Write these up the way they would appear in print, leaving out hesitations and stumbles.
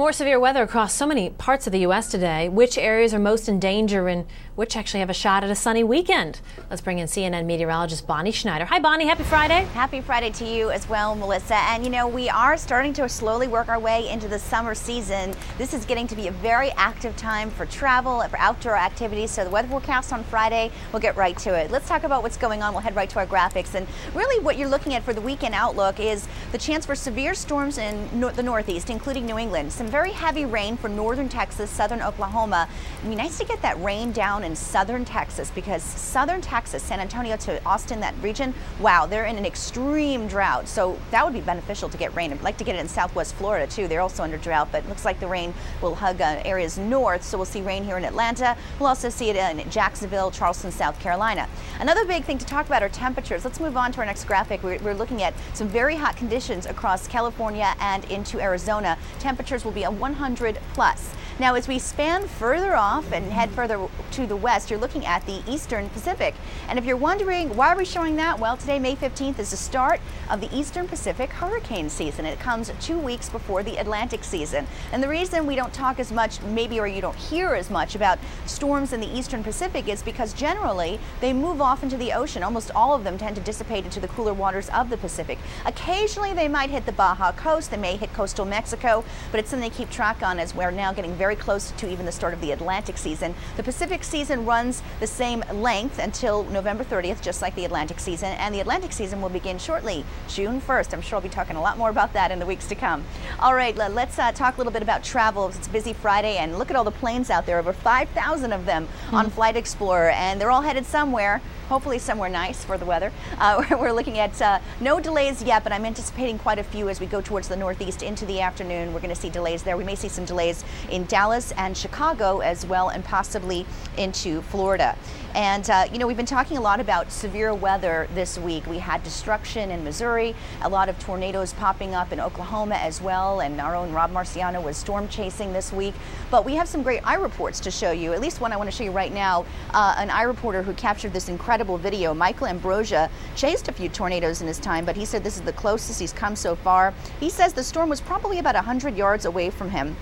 More severe weather across so many parts of the U.S. today. Which areas are most in danger and which actually have a shot at a sunny weekend? Let's bring in CNN meteorologist Bonnie Schneider. Hi, Bonnie. Happy Friday. Happy Friday to you as well, Melissa. And you know, we are starting to slowly work our way into the summer season. This is getting to be a very active time for travel, for outdoor activities. So the weather forecast on Friday, we'll get right to it. Let's talk about what's going on. We'll head right to our graphics. And really what you're looking at for the weekend outlook is the chance for severe storms in the Northeast, including New England. Some very heavy rain for northern Texas, southern Oklahoma. It'd be nice to get that rain down in southern Texas, because southern Texas, San Antonio to Austin, that region, wow, they're in an extreme drought. So that would be beneficial to get rain. I'd like to get it in southwest Florida too. They're also under drought, but it looks like the rain will hug areas north. So we'll see rain here in Atlanta. We'll also see it in Jacksonville, Charleston, South Carolina. Another big thing to talk about are temperatures. Let's move on to our next graphic. We're looking at some very hot conditions across California and into Arizona. Temperatures will be a 100 plus. Now, as we span further off and head further to the west, you're looking at the eastern Pacific. And if you're wondering why are we showing that, well, today, May 15th, is the start of the eastern Pacific hurricane season. It comes 2 weeks before the Atlantic season. And the reason we don't talk as much, maybe, or you don't hear as much about storms in the eastern Pacific is because generally they move off into the ocean. Almost all of them tend to dissipate into the cooler waters of the Pacific. Occasionally they might hit the Baja coast, they may hit coastal Mexico, but it's something they keep track on as we're now getting very close to even the start of the Atlantic season. The Pacific season runs the same length until November 30th, just like the Atlantic season, and the Atlantic season will begin shortly, June 1st. I'm sure I'll be talking a lot more about that in the weeks to come. All right, let's talk a little bit about travel. It's a busy Friday, and look at all the planes out there, over 5,000 of them on Flight Explorer, and they're all headed somewhere. Hopefully somewhere nice for the weather. We're looking at no delays yet, but I'm anticipating quite a few as we go towards the Northeast into the afternoon. We're going to see delays there. We may see some delays in Dallas and Chicago as well, and possibly into Florida. And you know, we've been talking a lot about severe weather this week. We had destruction in Missouri, a lot of tornadoes popping up in Oklahoma as well, and our own Rob Marciano was storm chasing this week. But we have some great iReports to show you, at least one I want to show you right now. An iReporter who captured this incredible video. Michael Ambrosia chased a few tornadoes in his time, but he said this is the closest he's come so far. He says the storm was probably about 100 yards away from him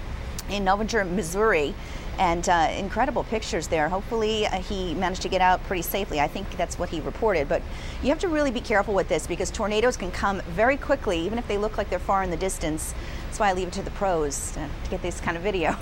in Novinger, Missouri. And incredible pictures there. Hopefully he managed to get out pretty safely. I think that's what he reported. But you have to really be careful with this, because tornadoes can come very quickly, even if they look like they're far in the distance. That's why I leave it to the pros to get this kind of video.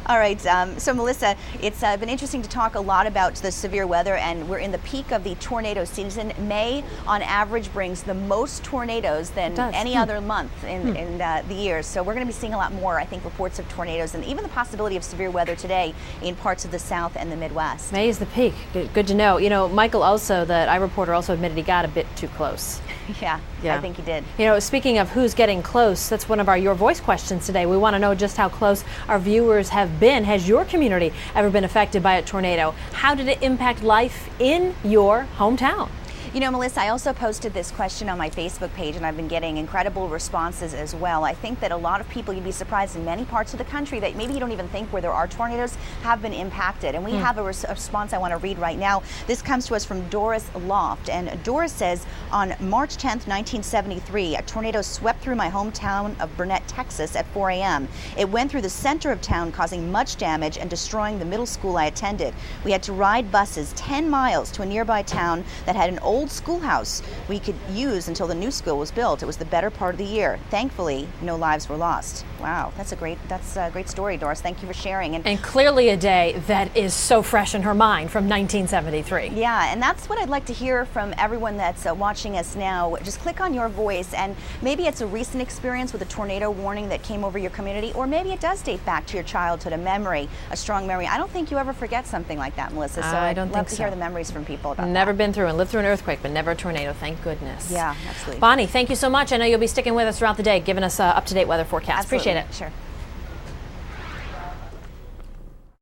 All right, so Melissa, it's been interesting to talk a lot about the severe weather, and we're in the peak of the tornado season. May, on average, brings the most tornadoes than any other month in the year. So we're going to be seeing a lot more, I think, reports of tornadoes and even the possibility of severe weather today in parts of the South and the Midwest. May is the peak. Good to know. You know, Michael also, the iReporter, also admitted he got a bit too close. Yeah, I think he did. You know, speaking of who's getting close, that's one of our Your Voice questions today. We want to know just how close our viewers have been. Has your community ever been affected by a tornado? How did it impact life in your hometown? You know, Melissa, I also posted this question on my Facebook page, and I've been getting incredible responses as well. I think that a lot of people, you'd be surprised, in many parts of the country that maybe you don't even think where there are tornadoes, have been impacted. And we have a response I want to read right now. This comes to us from Doris Loft, and Doris says, on March 10th, 1973, a tornado swept through my hometown of Burnett, Texas at 4 a.m. It went through the center of town, causing much damage and destroying the middle school I attended. We had to ride buses 10 miles to a nearby town that had an old schoolhouse we could use until the new school was built. It was the better part of the year. Thankfully, no lives were lost. Wow, that's a great story, Doris. Thank you for sharing. And clearly a day that is so fresh in her mind from 1973. Yeah, and that's what I'd like to hear from everyone that's watching us now. Just click on Your Voice, and maybe it's a recent experience with a tornado warning that came over your community, or maybe it does date back to your childhood, a memory, a strong memory. I don't think you ever forget something like that, Melissa. So I'd love to hear the memories from people about that. Never been through and lived through an earthquake, but never a tornado, thank goodness. Yeah, absolutely. Bonnie, thank you so much. I know you'll be sticking with us throughout the day, giving us up-to-date weather forecast. Absolutely. Appreciate it. Sure.